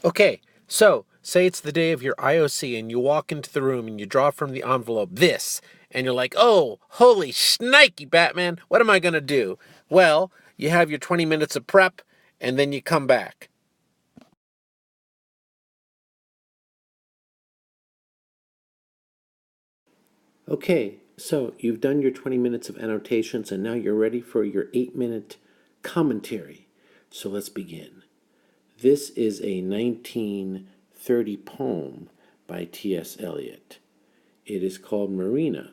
Okay, so say it's the day of your IOC and you walk into the room and you draw from the envelope this, and you're like, oh, holy shnikey, Batman, what am I going to do? Well, you have your 20 minutes of prep, and then you come back. Okay, so you've done your 20 minutes of annotations, and now you're ready for your 8-minute commentary. So let's begin. This is a 1930 poem by T.S. Eliot. It is called Marina,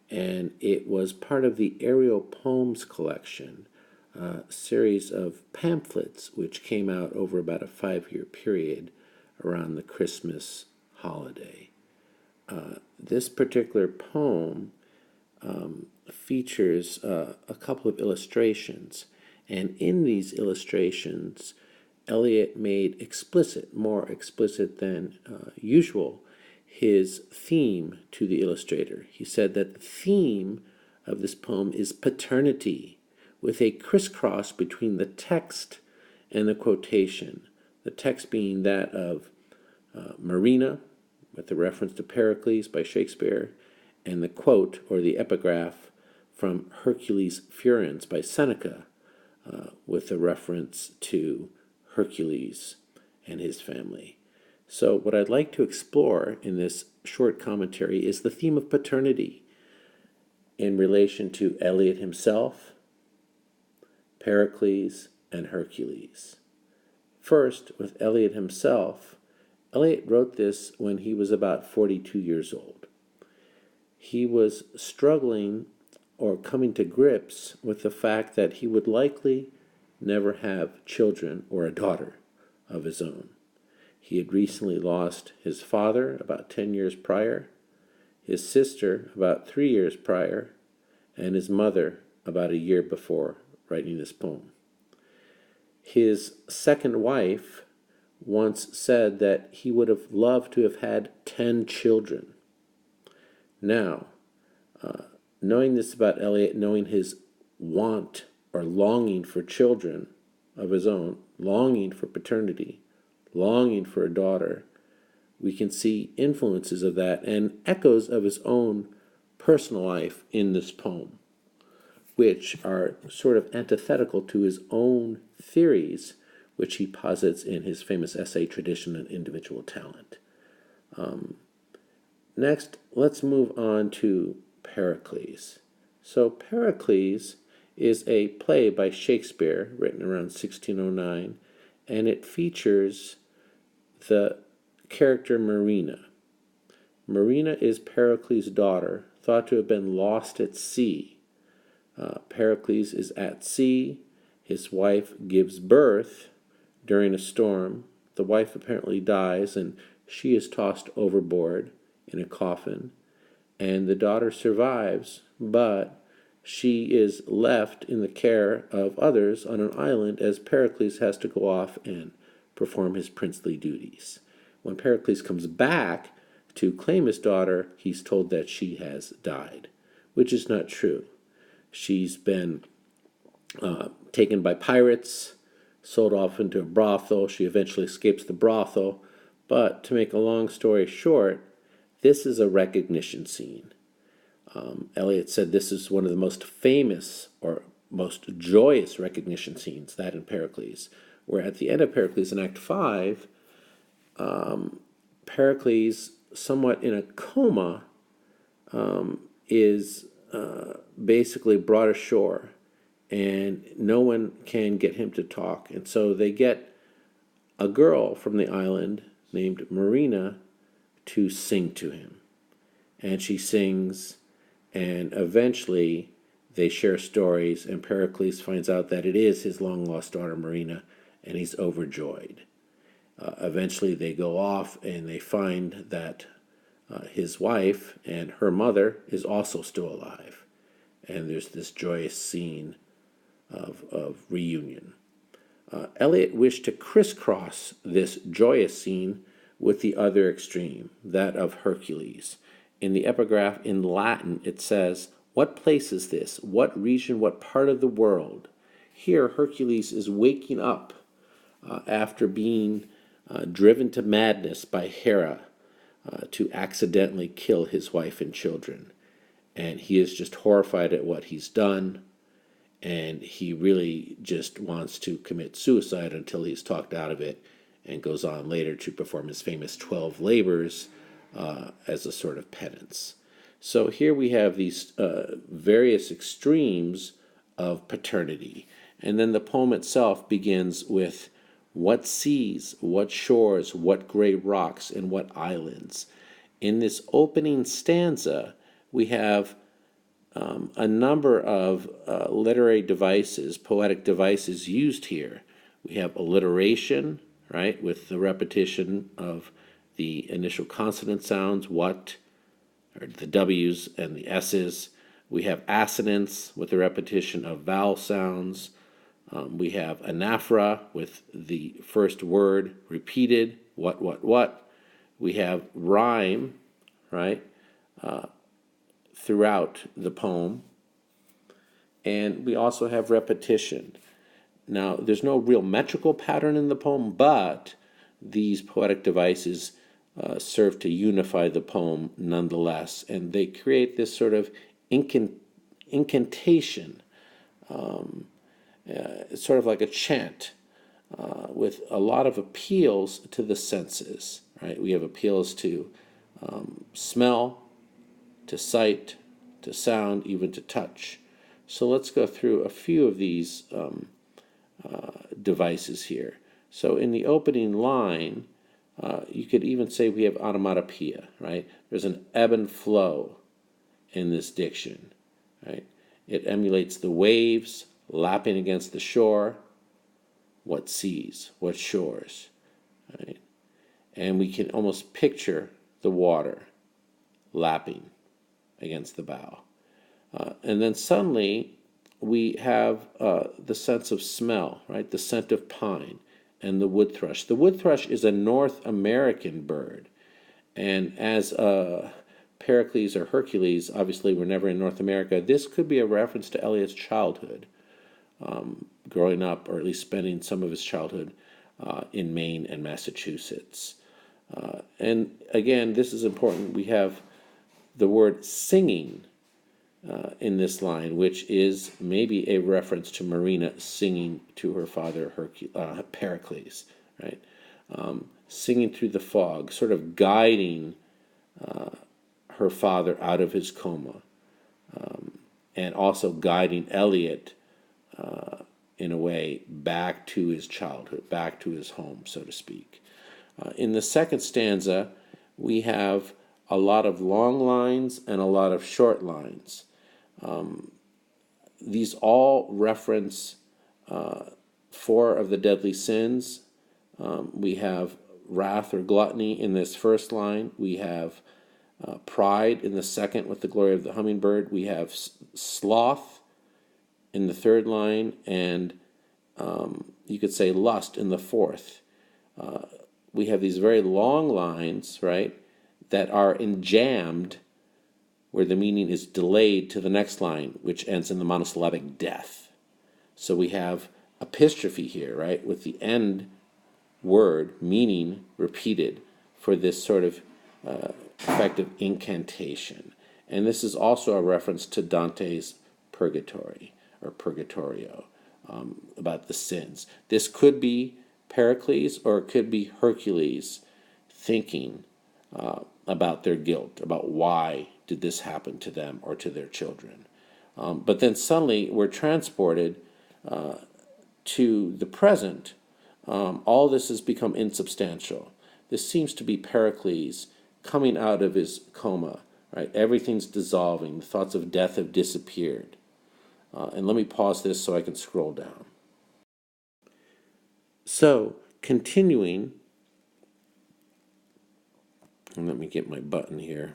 and it was part of the Aerial Poems collection, a series of pamphlets which came out over about a 5-year period around the Christmas holiday. This particular poem features a couple of illustrations, and in these illustrations, Eliot made explicit, more explicit than usual, his theme to the illustrator. He said that the theme of this poem is paternity, with a crisscross between the text and the quotation. The text being that of Marina, with the reference to Pericles by Shakespeare, and the quote or the epigraph from Hercules Furens by Seneca, with a reference to Hercules and his family. So what I'd like to explore in this short commentary is the theme of paternity in relation to Eliot himself, Pericles, and Hercules. First, with Eliot himself, Eliot wrote this when he was about 42 years old. He was struggling or coming to grips with the fact that he would likely never have children or a daughter of his own. He had recently lost his father about 10 years prior, his sister about 3 years prior, and his mother about a year before writing this poem. His second wife once said that he would have loved to have had 10 children. Now, knowing this about Eliot, knowing his want or longing for children of his own, longing for paternity, longing for a daughter, we can see influences of that and echoes of his own personal life in this poem, which are sort of antithetical to his own theories, which he posits in his famous essay, Tradition and Individual Talent. Next, let's move on to Pericles. So Pericles is a play by Shakespeare written around 1609, and it features the character Marina. Marina is Pericles' daughter, thought to have been lost at sea. Pericles is at sea. His wife gives birth during a storm. The wife apparently dies, and she is tossed overboard in a coffin. And the daughter survives, but she is left in the care of others on an island as Pericles has to go off and perform his princely duties. When Pericles comes back to claim his daughter, he's told that she has died, which is not true. She's been taken by pirates, sold off into a brothel. She eventually escapes the brothel. But to make a long story short, this is a recognition scene. Eliot said this is one of the most famous or most joyous recognition scenes, that in Pericles, where at the end of Pericles in Act 5, Pericles, somewhat in a coma, is basically brought ashore, and no one can get him to talk. And so they get a girl from the island named Marina to sing to him. And she sings, and eventually they share stories, and Pericles finds out that it is his long-lost daughter Marina, and he's overjoyed. Eventually they go off and they find that his wife and her mother is also still alive. And there's this joyous scene of reunion. Eliot wished to crisscross this joyous scene with the other extreme, that of Hercules. In the epigraph in Latin, it says, "What place is this? What region, what part of the world?" Here, Hercules is waking up after being driven to madness by Hera to accidentally kill his wife and children. And he is just horrified at what he's done, and he really just wants to commit suicide until he's talked out of it, and goes on later to perform his famous 12 labors as a sort of penance. So here we have these various extremes of paternity. And then the poem itself begins with what seas, what shores, what gray rocks, and what islands. In this opening stanza, we have a number of literary devices, poetic devices used here. We have alliteration, right, with the repetition of the initial consonant sounds, what, or the W's and the S's. We have assonance with the repetition of vowel sounds. We have anaphora with the first word repeated, what. We have rhyme, right, throughout the poem. And we also have repetition. Now, there's no real metrical pattern in the poem, but these poetic devices serve to unify the poem nonetheless, and they create this sort of incantation. It's sort of like a chant with a lot of appeals to the senses, right? We have appeals to smell, to sight, to sound, even to touch. So let's go through a few of these devices here. So in the opening line, you could even say we have onomatopoeia, right? There's an ebb and flow in this diction, right? It emulates the waves lapping against the shore, what seas, what shores, right? And we can almost picture the water lapping against the bow. And then suddenly we have the sense of smell, right? The scent of pine and the wood thrush. The wood thrush is a North American bird. And as Pericles or Hercules, obviously we're never in North America, this could be a reference to Eliot's childhood, growing up, or at least spending some of his childhood in Maine and Massachusetts. And again, this is important. We have the word singing in this line, which is maybe a reference to Marina singing to her father Pericles, right? Singing through the fog, sort of guiding her father out of his coma, and also guiding Eliot in a way back to his childhood, back to his home, so to speak. In the second stanza, we have a lot of long lines and a lot of short lines. These all reference 4 of the deadly sins. We have wrath or gluttony in this first line. We have pride in the second with the glory of the hummingbird. We have sloth in the third line, and you could say lust in the fourth. We have these very long lines, right, that are enjammed, where the meaning is delayed to the next line, which ends in the monosyllabic death. So we have epistrophe here, right, with the end word meaning repeated for this sort of effective incantation. And this is also a reference to Dante's Purgatory, or Purgatorio, about the sins. This could be Pericles, or it could be Hercules thinking about their guilt, about why did this happen to them or to their children. But then suddenly we're transported to the present. All this has become insubstantial. This seems to be Pericles coming out of his coma, right? Everything's dissolving. The thoughts of death have disappeared. And let me pause this so I can scroll down. So, continuing, and let me get my button here.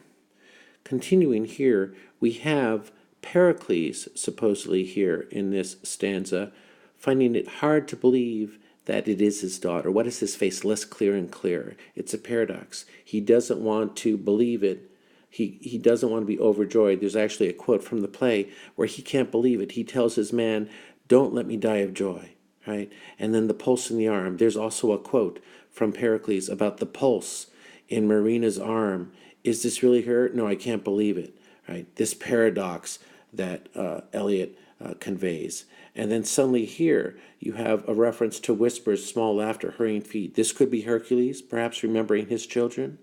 Continuing here, we have Pericles supposedly here in this stanza, finding it hard to believe that it is his daughter. What is his face less clear and clearer? It's a paradox. He doesn't want to believe it. He doesn't want to be overjoyed. There's actually a quote from the play where he can't believe it. He tells his man, "Don't let me die of joy." right? And then the pulse in the arm. There's also a quote from Pericles about the pulse in Marina's arm. Is this really her? No, I can't believe it, right? This paradox that Eliot conveys. And then suddenly here you have a reference to whispers, small laughter, hurrying feet. This could be Hercules, perhaps remembering his children,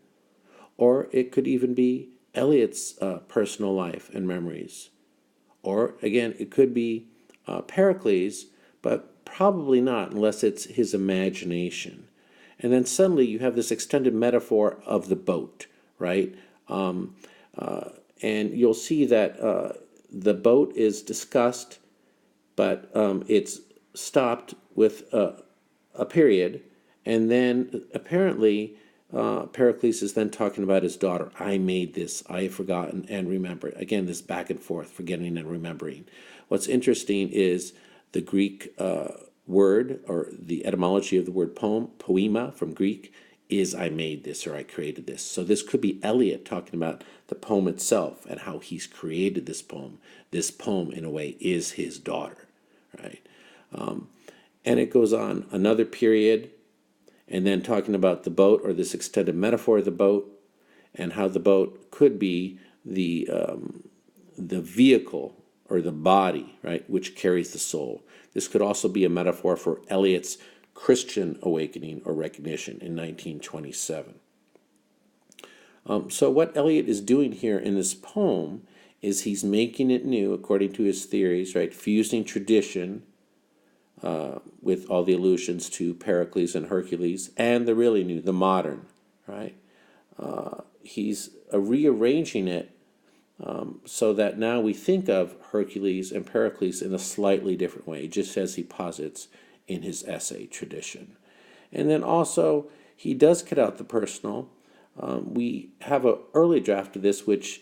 or it could even be Eliot's personal life and memories. Or again, it could be Pericles, but probably not unless it's his imagination. And then suddenly you have this extended metaphor of the boat, right? And you'll see that the boat is discussed, but it's stopped with a period. And then apparently Pericles is then talking about his daughter. I made this, I have forgotten and remembered. Again, this back and forth, forgetting and remembering. What's interesting is the Greek word, or the etymology of the word poem, poema from Greek, is I made this or I created this. So this could be Eliot talking about the poem itself and how he's created this poem. This poem, in a way, is his daughter, right? And it goes on another period, and then talking about the boat, or this extended metaphor of the boat, and how the boat could be the vehicle or the body, right, which carries the soul. This could also be a metaphor for Eliot's Christian awakening or recognition in 1927. So what Eliot is doing here in this poem is he's making it new according to his theories, right, fusing tradition with all the allusions to Pericles and Hercules, and the really new, the modern, right? He's rearranging it so that now we think of Hercules and Pericles in a slightly different way, just as he posits in his essay, Tradition. And then also, he does cut out the personal. We have an early draft of this which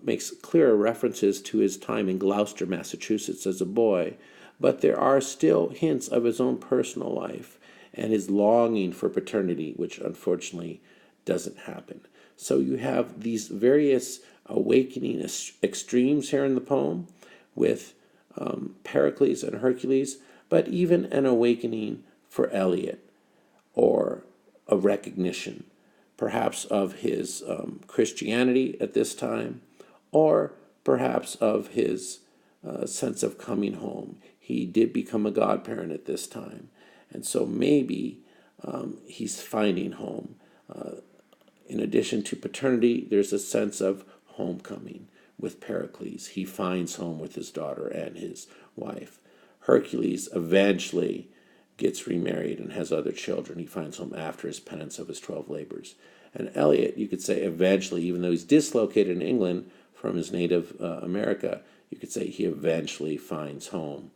makes clearer references to his time in Gloucester, Massachusetts as a boy, but there are still hints of his own personal life and his longing for paternity, which unfortunately doesn't happen. So you have these various awakening extremes here in the poem with Pericles and Hercules, but even an awakening for Eliot, or a recognition perhaps of his Christianity at this time, or perhaps of his sense of coming home. He did become a godparent at this time, and so maybe he's finding home. In addition to paternity, there's a sense of homecoming with Pericles. He finds home with his daughter and his wife. Hercules eventually gets remarried and has other children. He finds home after his penance of his 12 labors. And Eliot, you could say eventually, even though he's dislocated in England from his native America, you could say he eventually finds home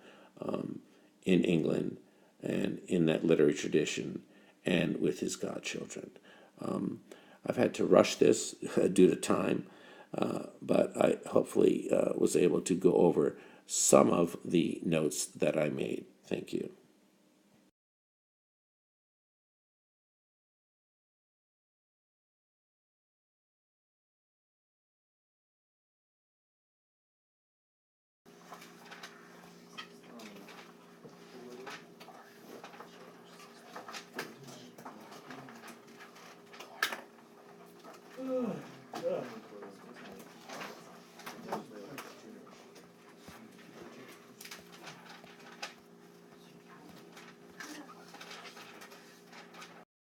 in England and in that literary tradition and with his godchildren. I've had to rush this due to time, but I hopefully was able to go over some of the notes that I made. Thank you.